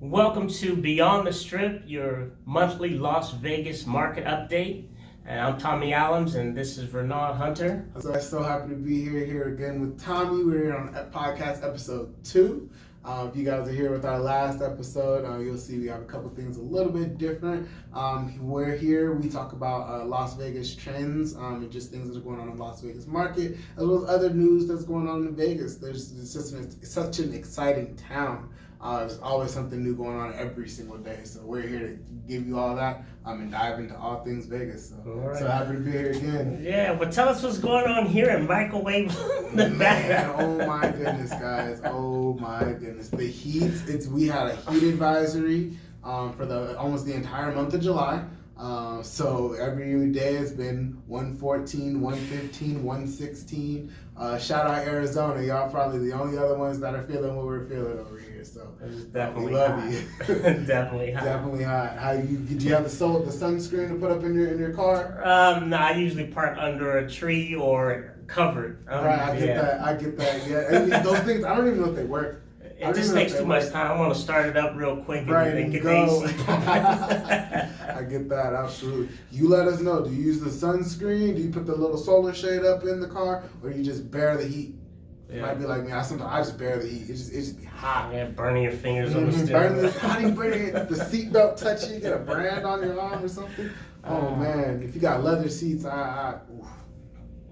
Welcome to Beyond the Strip, your monthly Las Vegas market update. And I'm Tommy Allums, and this is Renaud Hunter. So I'm so happy to be here again with Tommy. We're here on podcast episode 2. If you guys are here with our last episode, you'll see we have a couple things a little bit different. We're here, we talk about Las Vegas trends and just things that are going on in the Las Vegas market, as well as other news that's going on in Vegas. It's just such an exciting town. There's always something new going on every single day. So we're here to give you all that and dive into all things Vegas. So happy to be here again. Yeah, but tell us what's going on here in Microwave, Nevada. Oh my goodness, guys. Oh my goodness. The heat, we had a heat advisory for almost the entire month of July. So every day it's been 114, 115, 116. Shout out Arizona. Y'all probably the only other ones that are feeling what we're feeling over here. So definitely we love hot. you. Definitely hot. Definitely hot. Did you have the sunscreen to put up in your car? No, I usually park under a tree or covered. Right, I get that. Yeah, and those things, I don't even know if they work. It just takes too much time. I want to start it up real quick and get go. AC. I get that, absolutely. You let us know. Do you use the sunscreen? Do you put the little solar shade up in the car? Or you just bear the heat? Yeah. It might be like me. I just bear the heat. It just be hot. Yeah, burning your fingers on the steering. How do you burn it? The seatbelt touch you? Get a brand on your arm or something? Oh, man. If you got leather seats, oof.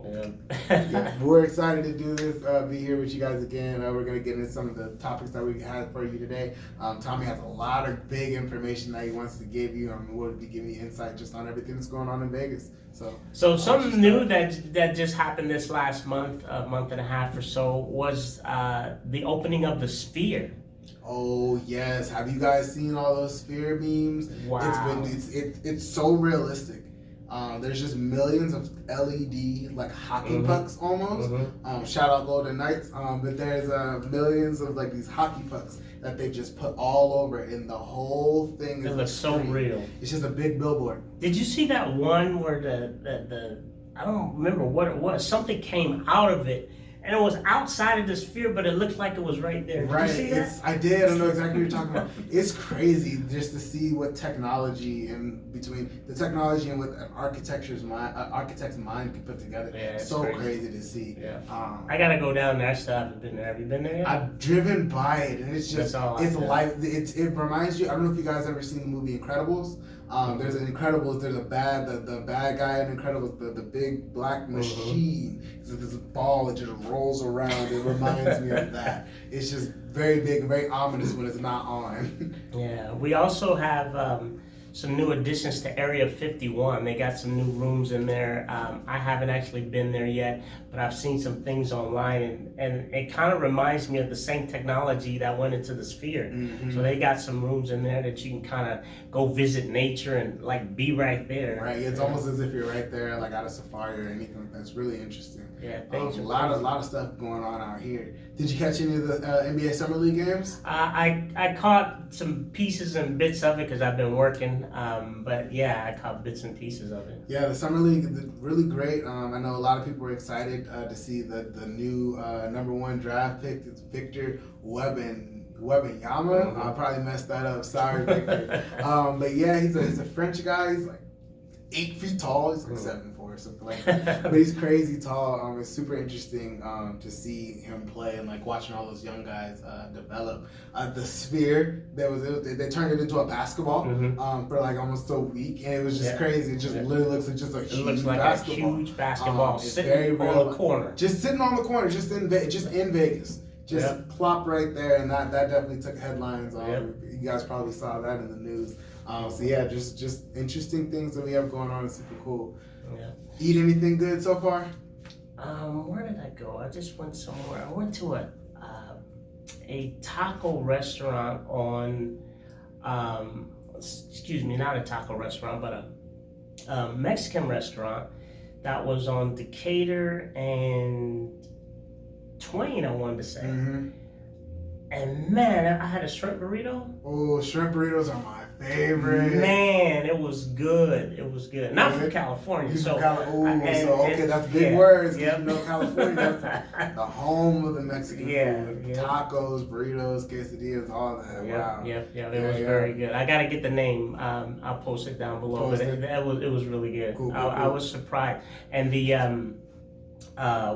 Yeah, we're excited to do this, be here with you guys again. We're going to get into some of the topics that we had for you today. Tommy has a lot of big information that he wants to give you. We'll be giving you insight just on everything that's going on in Vegas. So something new that just happened this last month, a month and a half or so, was the opening of the Sphere. Oh yes, have you guys seen all those Sphere memes? Wow, it's so realistic. There's just millions of LED like hockey pucks almost. Shout out Golden Knights. But there's millions of like these hockey pucks that they just put all over, and the whole thing it looks so real. It's just a big billboard. Did you see that one where the I don't remember what it was. Something came out of it. And it was outside of the Sphere, but it looked like it was right there. Right. Did you see that? I did. I know exactly what you're talking about. It's crazy just to see what technology and between the technology and what an architect's mind can put together. Yeah, it's so crazy to see. Yeah. I gotta go down there. I still haven't been there. Have you been there yet? I've driven by it, and it's just it's life. It reminds you. I don't know if you guys ever seen the movie Incredibles. There's an Incredibles. There's the bad guy in Incredibles, the big black machine. So there's a ball that just rolls around. It reminds me of that. It's just very big, very ominous when it's not on. Yeah. We also have some new additions to Area 51. They got some new rooms in there. I haven't actually been there yet, but I've seen some things online, and it kind of reminds me of the same technology that went into the Sphere. So they got some rooms in there that you can kind of go visit nature and like be right there. Right, it's almost as if you're right there, like at a safari or anything. That's really interesting. Yeah, a lot of stuff going on out here. Did you catch any of the NBA Summer League games? I caught some pieces and bits of it because I've been working. But yeah, I caught bits and pieces of it. Yeah, the Summer League is really great. I know a lot of people were excited to see the new number 1 draft pick. It's Victor Wembanyama. I probably messed that up. Sorry, Victor. But yeah, he's a French guy. He's like 8 feet tall. He's like 7'4" or something like that. But he's crazy tall. It's super interesting to see him play and like watching all those young guys develop. The Sphere, they turned it into a basketball for like almost a week, and it was just crazy. It just literally looks like just a huge basketball. A huge basketball sitting very on the corner. Just sitting on the corner, just in Vegas. Just plop right there, and that definitely took headlines. You guys probably saw that in the news. So yeah, just interesting things that we have going on. It's super cool. Yeah. Eat anything good so far? Where did I go? I just went somewhere. I went to a taco restaurant on, excuse me, not a taco restaurant, but a Mexican restaurant that was on Decatur and Twain, I wanted to say. And man, I had a shrimp burrito. Oh, shrimp burritos are my favorite. Man, it was good. It was good. Not from California. You So, from California. Okay, that's big yeah, words. 'Cause yep. You know, California, that's the home of the Mexican Yeah, food. yeah. Tacos, burritos, quesadillas, all that. Wow. Yep. It was very good. I gotta get the name. I'll post it down below. Post But it. it was really good. Cool, I cool. was surprised. And the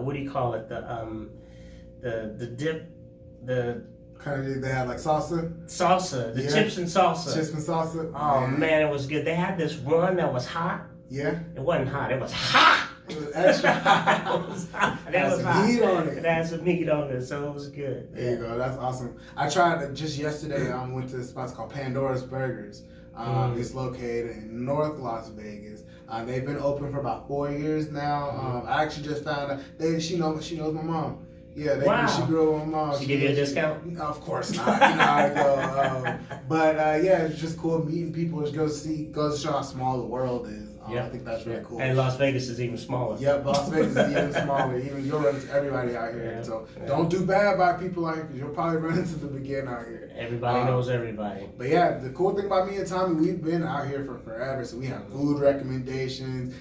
what do you call it? The dip, the Kind of, they had like salsa. salsa, the Yeah. chips and salsa. Chips and salsa. Oh man, it was good. They had this one that was hot. Yeah. It wasn't hot. It was hot. It was extra It was hot. It Had was some hot. heat on it. It had some meat on it, so it was good. There you go. That's awesome. I tried just yesterday. I went to this spot called Pandora's Burgers. It's located in North Las Vegas. They've been open for about 4 years now. I actually just found out she knows my mom. Yeah, Wow. She grew up with my mom. She give you a discount? Of course not. You know how I go. But yeah, it's just cool meeting people. It goes to show how small the world is. I think that's really cool. And Las Vegas is even smaller. Yep, Las Vegas is even smaller. Even you'll run into everybody out here. Yeah, So yeah. don't do bad by people out here because you'll probably run into the beginner out here. Everybody knows everybody. But yeah, the cool thing about me and Tommy, we've been out here for forever. So we have food recommendations,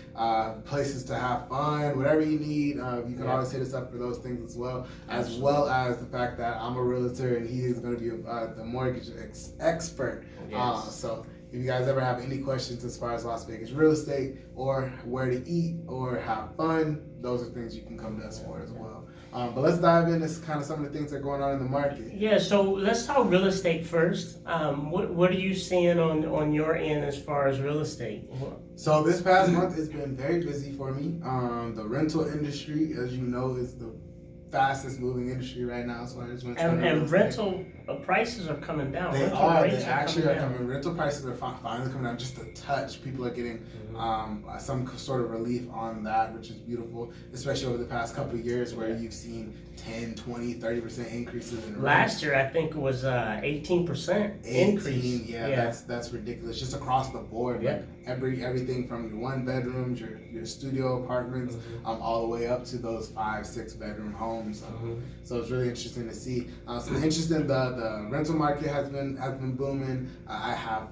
places to have fun, whatever you need. You can always hit us up for those things as well as the fact that I'm a realtor and he is going to be the mortgage expert. Yes. So if you guys ever have any questions as far as Las Vegas real estate or where to eat or have fun, those are things you can come to us for as well. But let's dive into kind of some of the things that are going on in the market. Yeah, so let's talk real estate first. What are you seeing on your end as far as real estate? So this past month it's been very busy for me. The rental industry, as you know, is the fastest moving industry right now. So I just went to And rental prices are coming down. They rental are. rates They actually are down. coming. Rental prices are finally coming down just a touch. People are getting some sort of relief on that, which is beautiful, especially over the past couple of years where you've seen 10, 20, 30% increases in rent. Last year, I think it was 18% increase. Yeah, that's ridiculous. Just across the board. Yeah. Like everything from your one bedrooms, your studio apartments, all the way up to those 5-6 bedroom homes. So it's really interesting to see. So interesting. The rental market has been booming. I have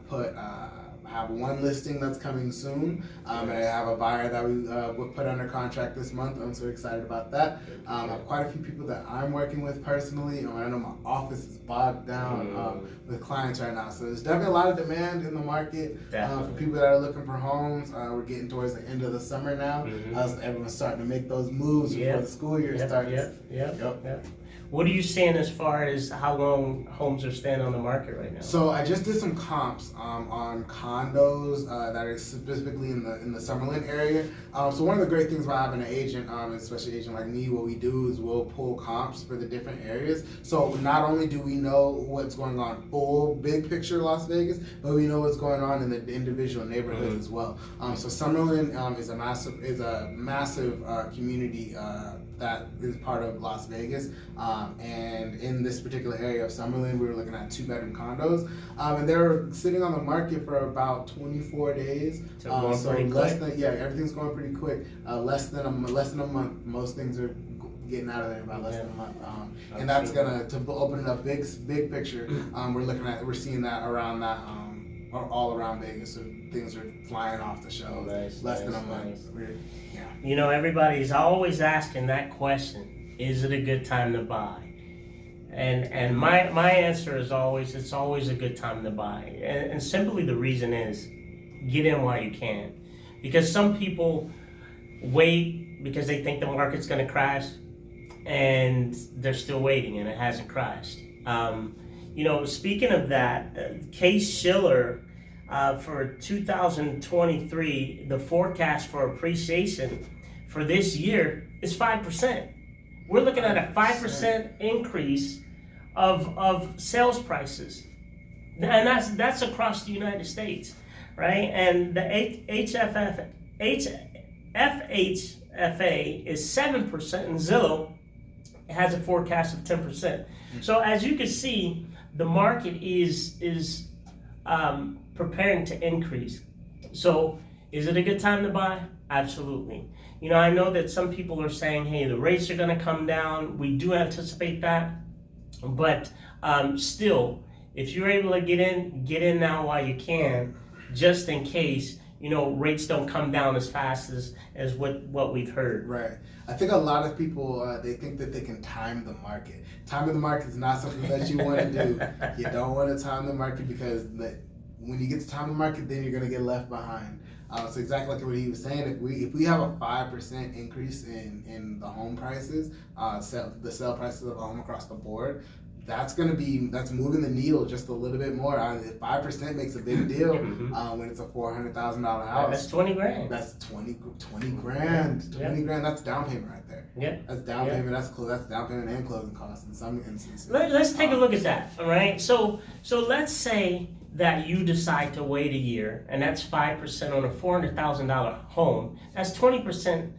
one listing that's coming soon. And I have a buyer that we will put under contract this month. I'm so excited about that. I have quite a few people that I'm working with personally. I know my office is bogged down with clients right now. So there's definitely a lot of demand in the market for people that are looking for homes. We're getting towards the end of the summer now. Everyone's starting to make those moves before the school year starts. Yep. What are you seeing as far as how long homes are staying on the market right now? So I just did some comps on condos that are specifically in the Summerlin area. So one of the great things about having an agent, especially an agent like me, what we do is we'll pull comps for the different areas. So not only do we know what's going on full big picture Las Vegas, but we know what's going on in the individual neighborhoods as well. So Summerlin is a massive community that is part of Las Vegas. And in this particular area of Summerlin, we were looking at 2-bedroom condos. And they were sitting on the market for about 24 days. So going less quick. than, everything's going pretty quick. Less than a month. Most things are getting out of there about less than a month. And that's gonna, to open it up big picture, we're seeing that around that, all around Vegas. So things are flying off the shelves. Less than a month. Yeah. You know, everybody's always asking that question: is it a good time to buy? And my answer is always, it's always a good time to buy. And simply the reason is, get in while you can. Because some people wait because they think the market's going to crash, and they're still waiting and it hasn't crashed. You know, speaking of that, Case-Shiller, for 2023, the forecast for appreciation for this year is 5%. We're looking at a 5% increase of sales prices, and that's across the United States, right? And the FHFA is 7%, and Zillow has a forecast of 10%. So as you can see, the market is preparing to increase. So is it a good time to buy? Absolutely. You know, I know that some people are saying, hey, the rates are going to come down. We do anticipate that. But Still, if you're able to get in now while you can, just in case, rates don't come down as fast as what we've heard. Right. I think a lot of people, they think that they can time the market. Timing the market is not something that you want to do. You don't want to time the market because when you get to time the market, then you're going to get left behind. So exactly like what he was saying, if we have a 5% increase in the home prices, the sale prices of a home across the board, that's moving the needle just a little bit more. 5% makes a big deal when it's a $400,000 house. That's 20 grand. That's 20 grand. 20 grand. That's down payment right there. Yeah. That's down payment. That's down payment and closing costs in some instances. Let's take a look at that. All right. So let's say that you decide to wait a year, and that's 5% on a $400,000 home. That's 20%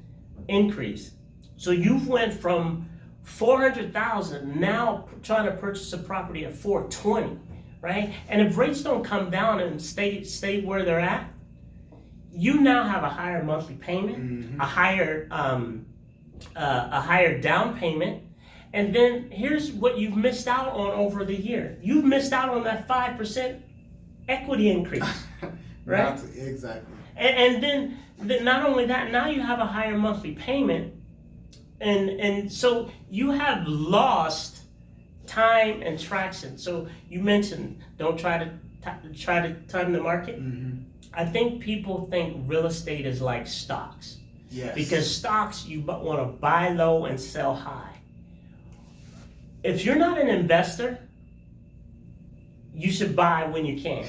increase. So you've went from 400,000 now trying to purchase a property at 420, right? And if rates don't come down and stay where they're at, you now have a higher monthly payment, a higher down payment, and then here's what you've missed out on over the year. You've missed out on that 5% equity increase, right? Exactly. And then not only that, now you have a higher monthly payment. And so you have lost time and traction. So you mentioned don't try to time the market. I think people think real estate is like stocks. Yes. Because stocks, you want to buy low and sell high. If you're not an investor, you should buy when you can,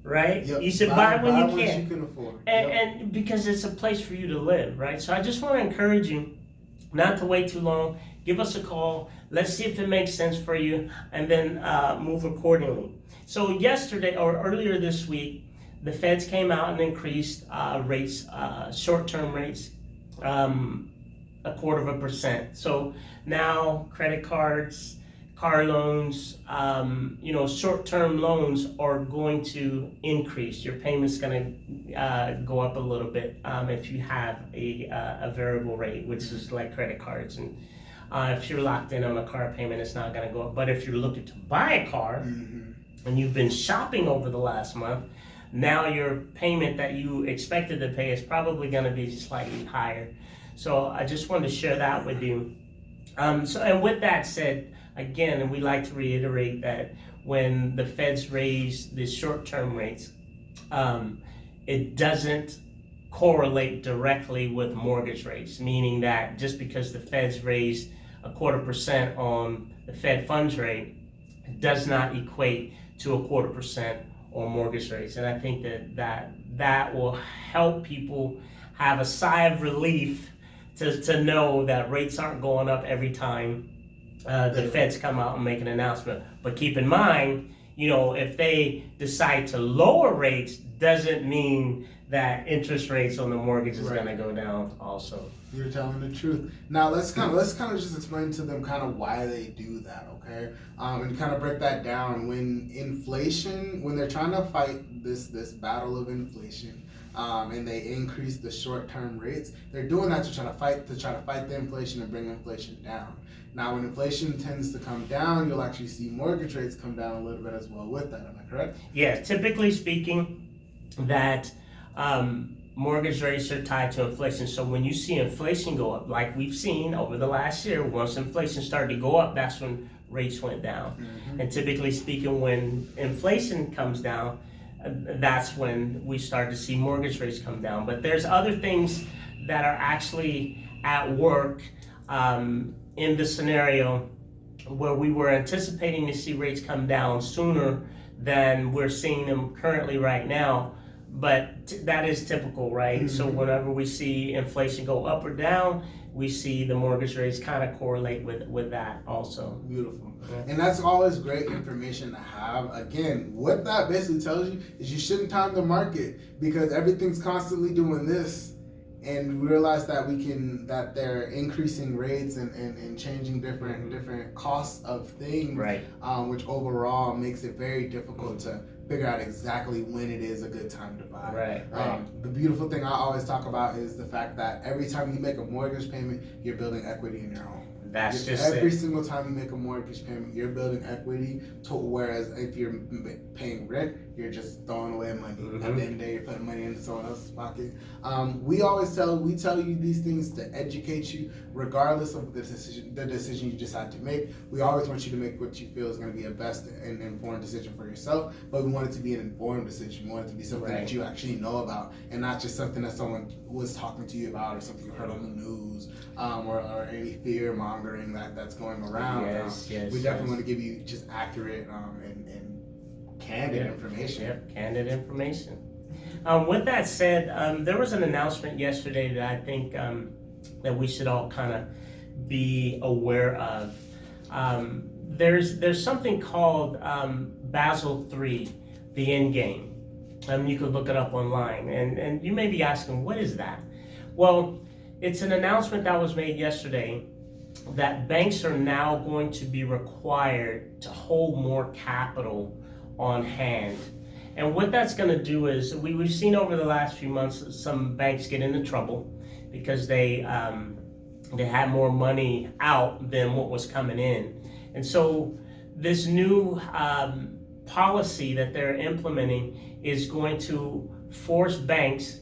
right? Yep. You should buy when you what can. You can afford. And because it's a place for you to live, right? So I just want to encourage you not to wait too long. Give us a call. Let's see if it makes sense for you, and then move accordingly. So yesterday or earlier this week, the feds came out and increased rates, short-term rates, 0.25%. So now credit cards, car loans, short-term loans are going to increase. Your payment's going to go up a little bit if you have a variable rate, which is like credit cards. And if you're locked in on a car payment, it's not going to go up. But if you're looking to buy a car and you've been shopping over the last month, now your payment that you expected to pay is probably going to be slightly higher. So I just wanted to share that with you. And with that said, again, we like to reiterate that when the feds raise the short-term rates, it doesn't correlate directly with mortgage rates, meaning that just because the feds raise 0.25% on the Fed funds rate, it does not equate to 0.25% on mortgage rates. And I think that will help people have a sigh of relief to know that rates aren't going up every time the feds come out and make an announcement. But keep in mind, if they decide to lower rates, doesn't mean that interest rates on the mortgage is going to go down also. You're telling the truth. Now let's kind of just explain to them kind of why they do that, okay? And kind of break that down. When they're trying to fight this battle of inflation, and they increase the short-term rates, they're doing that to try to fight the inflation and bring inflation down. Now, when inflation tends to come down, you'll actually see mortgage rates come down a little bit as well with that. Am I correct? Yeah, typically speaking, that mortgage rates are tied to inflation. So when you see inflation go up, like we've seen over the last year, once inflation started to go up, that's when rates went down. And typically speaking, when inflation comes down, that's when we start to see mortgage rates come down. But there's other things that are actually at work in the scenario where we were anticipating to see rates come down sooner than we're seeing them currently right now. But that is typical, right? So whenever we see inflation go up or down, we see the mortgage rates kind of correlate with that also. Beautiful. And that's always great information to have. Again, what that basically tells you is you shouldn't time the market because everything's constantly doing this. And realize that that they're increasing rates and changing different costs of things, right? Which overall makes it very difficult to figure out exactly when it is a good time to buy. Right. The beautiful thing I always talk about is the fact that every time you make a mortgage payment, you're building equity in your home. That's just every it. single time you make a mortgage payment, you're building equity. Whereas if you're paying rent, you're just throwing away money. Mm-hmm. At the end of the day, you're putting money into someone else's pocket. We tell you these things to educate you, regardless of the decision you decide to make. We always want you to make what you feel is going to be a best and informed decision for yourself. But we want it to be an informed decision. We want it to be something Right. that you actually know about, and not just something that someone was talking to you about, or something you heard on the news, or any fear mongering that's going around. Yes, we definitely want to give you just accurate and candid information. Yep, candid information. With that said, there was an announcement yesterday that I think that we should all kind of be aware of. There's something called Basel III, the end game. You could look it up online, and you may be asking, what is that? Well, it's an announcement that was made yesterday that banks are now going to be required to hold more capital on hand. And what that's going to do is, we've seen over the last few months some banks get into trouble because they had more money out than what was coming in. And so this new policy that they're implementing is going to force banks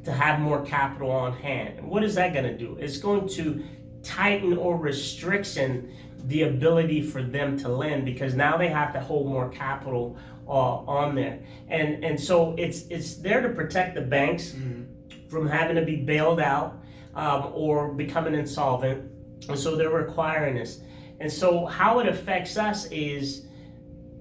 to have more capital on hand. And what is that going to do? It's going to tighten or restriction the ability for them to lend, because now they have to hold more capital on there. And so it's there to protect the banks from having to be bailed out or becoming insolvent. And so they're requiring this. And so how it affects us is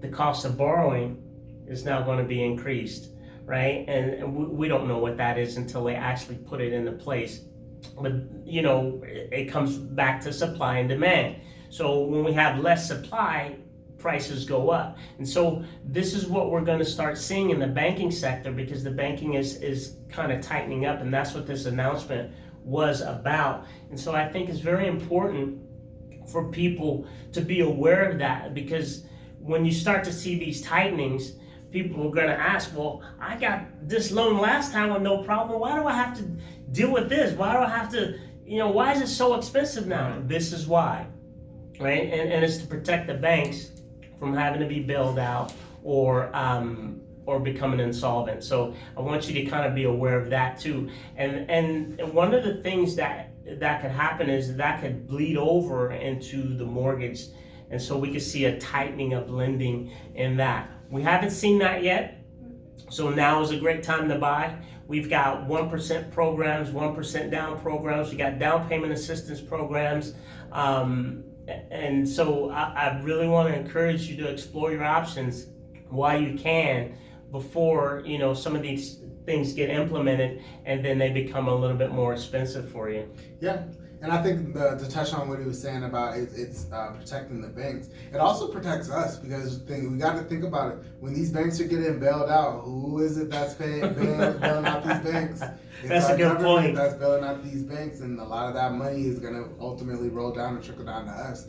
the cost of borrowing is now going to be increased, right? And we don't know what that is until they actually put it into place. But, you know, it comes back to supply and demand. So when we have less supply, prices go up. And so this is what we're going to start seeing in the banking sector, because the banking is kind of tightening up, and that's what this announcement was about. And so I think it's very important for people to be aware of that, because when you start to see these tightenings, people are going to ask, well, I got this loan last time with no problem. Why do I have to deal with this? Why do I have to, why is it so expensive now? Right. This is why, right? And it's to protect the banks from having to be bailed out or becoming insolvent. So I want you to kind of be aware of that too. And one of the things that could happen is that could bleed over into the mortgage. And so we could see a tightening of lending in that. We haven't seen that yet. So now is a great time to buy. We've got 1% programs, 1% down programs. We got down payment assistance programs. And so I really want to encourage you to explore your options while you can, before some of these things get implemented and then they become a little bit more expensive for you. Yeah. And I think to touch on what he was saying about it's protecting the banks, it also protects us, because we got to think about it. When these banks are getting bailed out, who is it that's bailing out these banks? It's that's a good point. That's bailing out these banks, and a lot of that money is going to ultimately roll down and trickle down to us.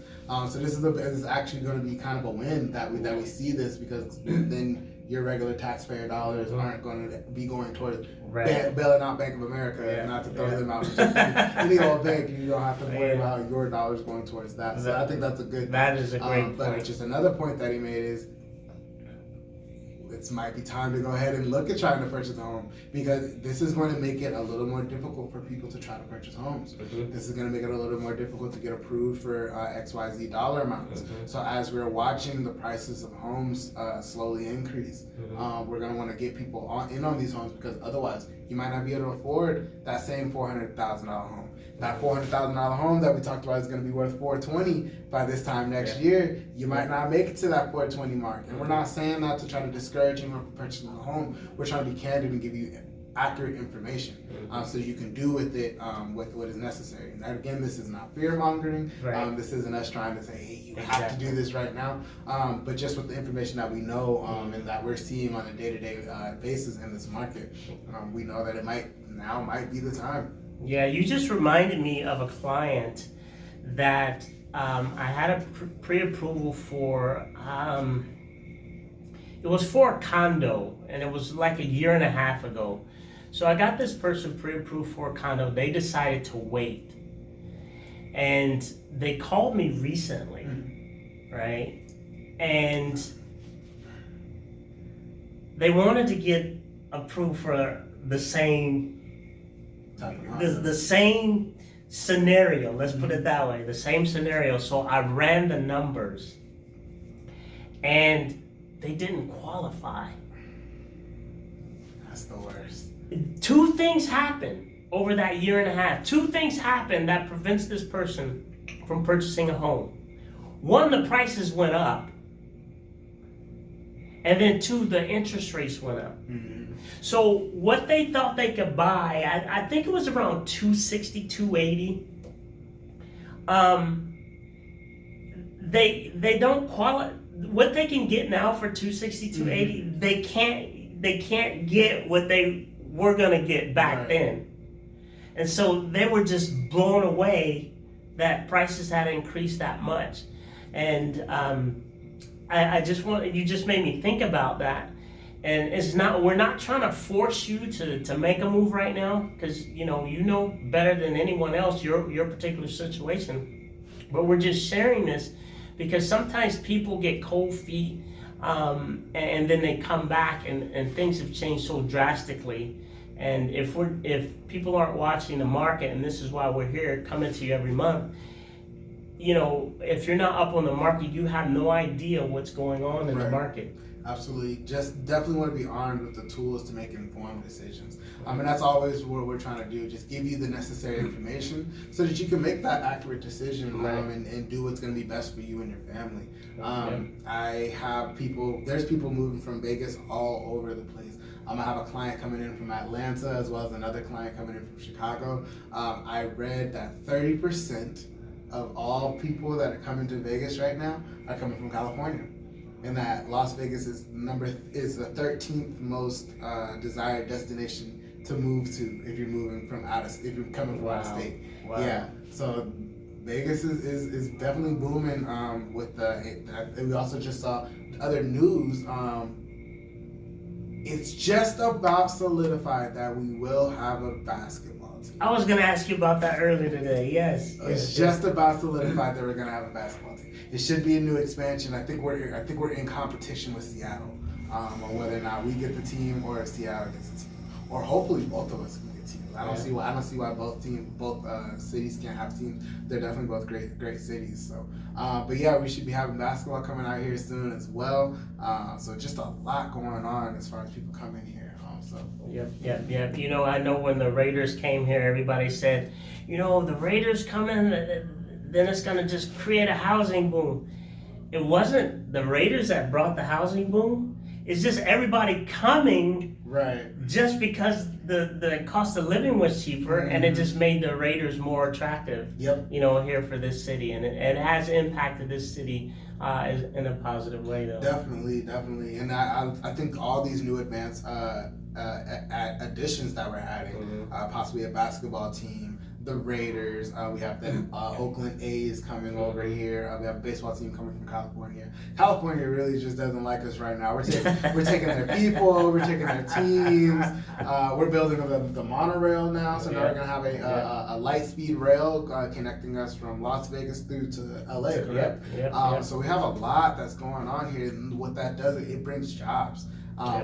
So this is actually going to be kind of a win that we see this, because then your regular taxpayer dollars aren't going to be going toward bailing out Bank of America, not to throw them out. Any old bank, you don't have to worry about your dollars going towards that. So I think that's a good. That is a great point. But just another point that he made is, it might be time to go ahead and look at trying to purchase a home, because this is going to make it a little more difficult for people to try to purchase homes. This is going to make it a little more difficult to get approved for XYZ dollar amounts. So as we're watching the prices of homes slowly increase, we're going to want to get people in on these homes, because otherwise you might not be able to afford that same $400,000 home. That $400,000 home that we talked about is going to be worth $420,000 by this time next year. You might not make it to that $420,000 mark. And we're not saying that to try to discourage you from purchasing a home. We're trying to be candid and give you accurate information, so you can do with it what is necessary. And again, this is not fear mongering. This isn't us trying to say, hey, you have to do this right now. But just with the information that we know and that we're seeing on a day-to-day basis in this market, we know that it might be the time. Yeah, you just reminded me of a client that I had a pre-approval for. It was for a condo, and it was like a year and a half ago. So I got this person pre-approved for a condo. They decided to wait. And they called me recently, right? And they wanted to get approved for the same the same scenario. Let's put it that way, the same scenario. So I ran the numbers, and they didn't qualify. That's the worst. Two things happened over that year and a half. Two things happened that prevents this person from purchasing a home. One, the prices went up. And then two, the interest rates went up. Mm-hmm. So what they thought they could buy, I think it was around 260, 280. They don't qualify. What they can get now for 260, 280, they can't get what they were gonna get back then. And so they were just blown away that prices had increased that much. And I just you just made me think about that. And we're not trying to force you to make a move right now, because you know better than anyone else your particular situation. But we're just sharing this because sometimes people get cold feet, and then they come back and things have changed so drastically. And if people aren't watching the market, and this is why we're here coming to you every month, if you're not up on the market, you have no idea what's going on in the market. Absolutely. Just definitely want to be armed with the tools to make informed decisions. And that's always what we're trying to do. Just give you the necessary information so that you can make that accurate decision, and do what's going to be best for you and your family. I have there's people moving from Vegas all over the place. I have a client coming in from Atlanta, as well as another client coming in from Chicago. I read that 30% of all people that are coming to Vegas right now are coming from California, and that Las Vegas is the 13th most desired destination to move to if you're moving from if you're coming from out of state. Wow. Yeah, so Vegas is definitely booming. With we also just saw other news. It's just about solidified that we will have a basketball team. I was gonna ask you about that earlier today. Yes. It's just about solidified that we're gonna have a basketball team. It should be a new expansion. I think we're in competition with Seattle on whether or not we get the team or if Seattle gets the team, or hopefully both of us can get teams. I don't see why both cities can't have teams. They're definitely both great cities. So, but yeah, we should be having basketball coming out here soon as well. So just a lot going on as far as people coming here. Yep. I know when the Raiders came here, everybody said, the Raiders coming, then it's gonna just create a housing boom. It wasn't the Raiders that brought the housing boom. It's just everybody coming, just because the cost of living was cheaper, and it just made the Raiders more attractive. Here for this city, and it has impacted this city in a positive way, though. Definitely, and I think all these new advanced additions that we're adding, possibly a basketball team, the Raiders, we have the Oakland A's coming over here, we have a baseball team coming from California. California really just doesn't like us right now. We're taking their people, we're taking their teams, we're building the monorail now, so now we're going to have a light-speed rail connecting us from Las Vegas through to LA, correct? Yep. So we have a lot that's going on here, and what that does, it brings jobs.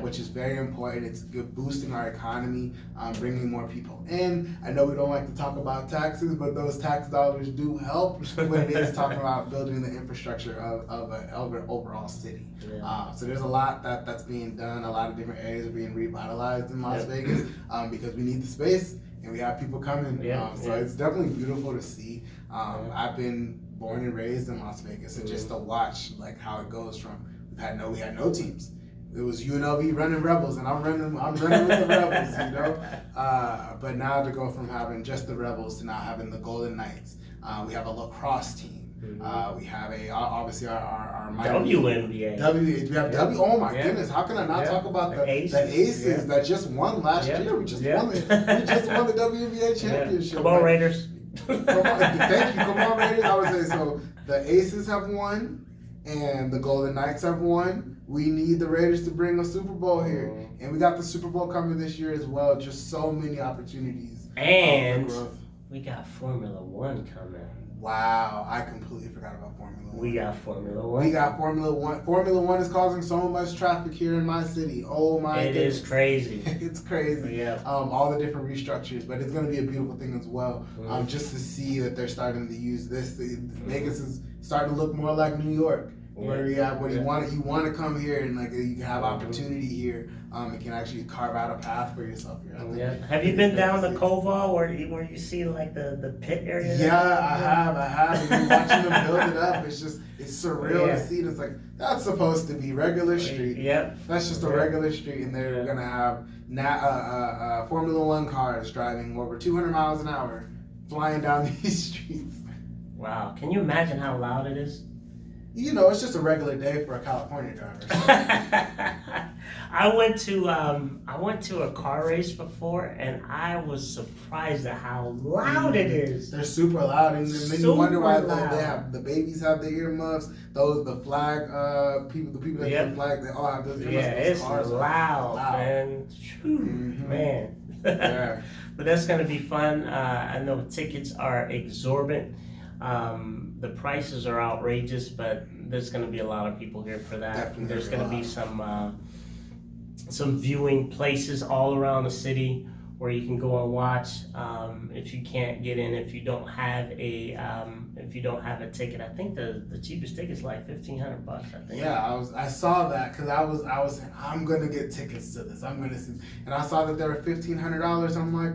Which is very important. It's good boosting our economy, bringing more people in. I know we don't like to talk about taxes, but those tax dollars do help when it is talking about building the infrastructure of an overall city. So there's a lot that's being done. A lot of different areas are being revitalized in Las Vegas because we need the space and we have people coming. So it's definitely beautiful to see. I've been born and raised in Las Vegas, and just to watch how it goes from we had no teams. It was UNLV running Rebels, and I'm running with the Rebels, But now to go from having just the Rebels to now having the Golden Knights, we have a lacrosse team. We have obviously our WNBA. We have Oh my goodness! How can I not talk about the Aces that just won last year? We just won the WNBA championship. Come on, Raiders! Thank you. Come on, Raiders! I would say so. The Aces have won, and the Golden Knights have won. We need the Raiders to bring a Super Bowl here. And we got the Super Bowl coming this year as well. Just so many opportunities. And we got Formula One coming. Wow, I completely forgot about Formula One. We got Formula One. We got Formula One. Formula One is causing so much traffic here in my city. Oh my It goodness. is crazy. It's crazy. Yeah. All the different restructures, but it's going to be a beautiful thing as well. Just to see that they're starting to use this. Vegas is starting to look more like New York. Where you want to come here and like you can have opportunity here. You can actually carve out a path for yourself here. Have you been down the Koval where you see like the pit area? Yeah, I have. And watching them build it up, it's surreal to see. It's like that's supposed to be regular street. Yep. That's just a regular street, and they're gonna have Formula One cars driving over 200 miles an hour, flying down these streets. Wow. Can you imagine how loud it is? You know, it's just a regular day for a California driver. So. I went to a car race before, and I was surprised at how loud it is. They're super loud, and then you wonder why they have the babies have the earmuffs. The flag people, the people that get the flag, they all have those earmuffs. Yeah, it's loud, man. Man. Yeah. But that's gonna be fun. I know tickets are exorbitant. The prices are outrageous, but there's going to be a lot of people here for that. Definitely there's going to be some viewing places all around the city where you can go and watch. If you can't get in, if you don't have a ticket, I think the cheapest ticket is like $1,500. I think. Yeah, I saw that because I'm gonna get tickets to this. I'm gonna see, and I saw that they were $1,500. I'm like.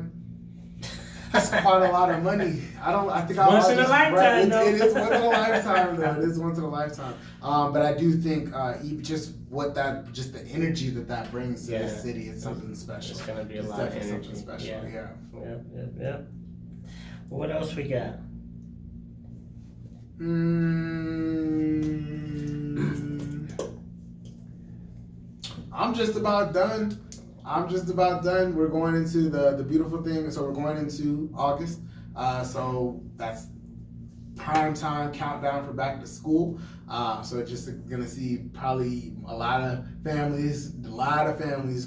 That's quite a lot of money. I think once in a lifetime, though. It is once in a lifetime, though. It is once in a lifetime. But I do think just the energy that brings to the city, it's something special. It's gonna be a lot of energy. Something special. Yeah. Yep. What else we got? I'm just about done. We're going into the beautiful thing. So we're going into August. So that's prime time countdown for back to school. So just gonna see probably a lot of families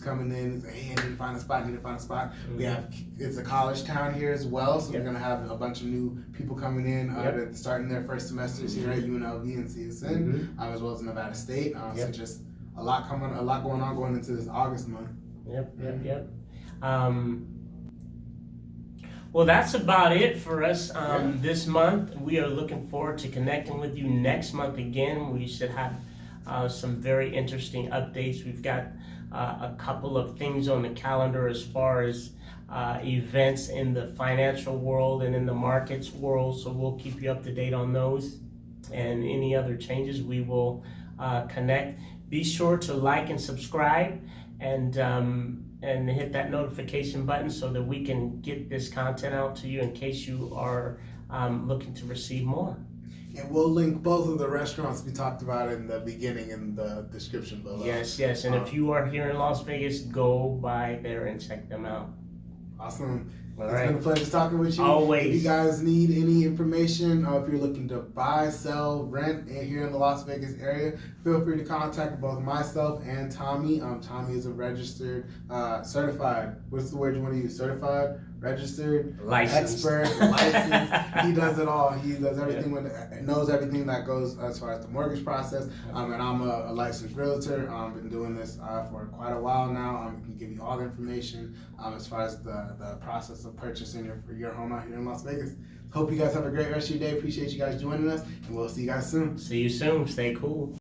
coming in and say, hey, I need to find a spot. Mm-hmm. It's a college town here as well. So we're gonna have a bunch of new people coming in starting their first semesters here at UNLV and CSN, as well as Nevada State. So just a lot going on going into this August month. Yep. Well, that's about it for us this month. We are looking forward to connecting with you next month again. We should have some very interesting updates. We've got a couple of things on the calendar as far as events in the financial world and in the markets world, so we'll keep you up to date on those. And any other changes, we will connect. Be sure to like and subscribe and hit that notification button so that we can get this content out to you in case you are looking to receive more. And we'll link both of the restaurants we talked about in the beginning in the description below. Yes. And if you are here in Las Vegas, go by there and check them out. Awesome. All It's right. been a pleasure talking with you. Always. If you guys need any information, if you're looking to buy, sell, rent here in the Las Vegas area, feel free to contact both myself and Tommy. Tommy is a registered, certified. What's the word you want to use? Certified, registered, Licensed. expert, licensed. He does it all. He does everything knows everything that goes as far as the mortgage process. And I'm a licensed realtor. Been doing this for quite a while now. Can give you all the information as far as the process of purchasing your home out here in Las Vegas. Hope you guys have a great rest of your day. Appreciate you guys joining us, and we'll see you guys soon. See you soon. Stay cool.